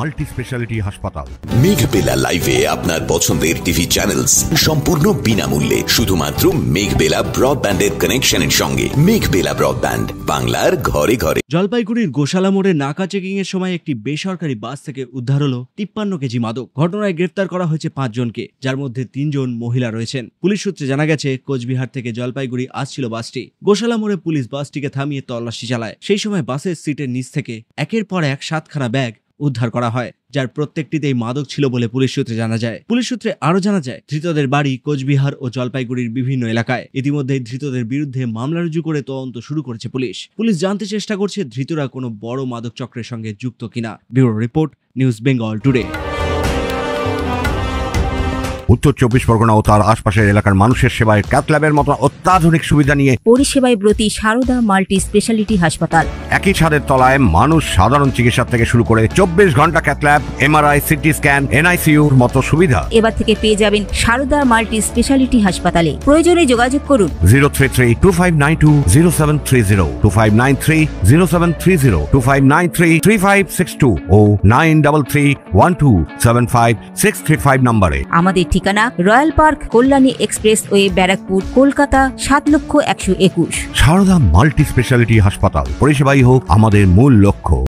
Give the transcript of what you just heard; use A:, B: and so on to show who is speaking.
A: Multi speciality হাসপাতাল।
B: মেঘবেলা লাইভে আপনার পছন্দের টিভি চ্যানেলস সম্পূর্ণ বিনামূল্যে শুধুমাত্র মেঘবেলা ব্রডব্যান্ডের কানেকশনের সঙ্গে। মেঘবেলা ব্রডব্যান্ড, বাংলার ঘরে ঘরে।
C: জলপাইগুড়ির গোশালা মোড়ে নাকা চেকিং এর সময় একটি বেসরকারি বাস থেকে উদ্ধার হলো 53 কেজি মাদক। ঘটনায় গ্রেফতার করা হয়েছে 5 জনকে, যার মধ্যে 3 জন মহিলা রয়েছেন। পুলিশ সূত্রে জানা গেছে, কোচবিহার থেকে জলপাইগুড়ি আসছিল বাসটি। গোশালা মোড়ে পুলিশ বাসটিকে থামিয়ে তল্লাশি চালায়। সেই সময় বাসের সিটের নিচ থেকে একের পর এক 7খানা ব্যাগ উদ্ধার করা হয়, যার প্রত্যেকটিতেই মাদক ছিল বলে পুলিশ সূত্রে জানা যায়। পুলিশ সূত্রে আরো জানা যায়, ধৃতদের বাড়ি কোচবিহার ও জলপাইগুড়ির বিভিন্ন এলাকায়। ইতিমধ্যে ধৃতদের বিরুদ্ধে মামলা রুজু করে তদন্ত শুরু করেছে পুলিশ। পুলিশ জানতে চেষ্টা করছে ধৃতরা কোনো বড় মাদক চক্রের সঙ্গে যুক্ত কিনা। Bureau report, news Bengal today.
A: উত্তর 24 পরগনা ও তার আশপাশের এলাকার মানুষের সেবায় ক্যাথ ল্যাবের মতো অত্যাধুনিক সুবিধা নিয়ে
D: পরিষেবায় ব্রতী সারদা মাল্টি স্পেশালিটি হাসপাতাল।
A: একই ছাদের তলায় মানুষ সাধারণ চিকিৎসা থেকে শুরু করে 24 ঘন্টা cath lab, MRI, CT scan, এনআইসিইউর মতো সুবিধা
D: এবার থেকে পেয়ে যাবেন সারদা মাল্টি স্পেশালিটি হাসপাতালে। প্রয়োজনে যোগাযোগ করুন
A: 033-2592-0730, 2593-0730, 2593-3562 ও 9331275635 নম্বরে।
D: আমাদের ঠিকানা royal park, Kalyani expressway, Barrackpore, Kolkata 7,121,000।
A: Sarada multi speciality হাসপাতাল, পরিষেবাই হোক আমাদের মূল লক্ষ্য।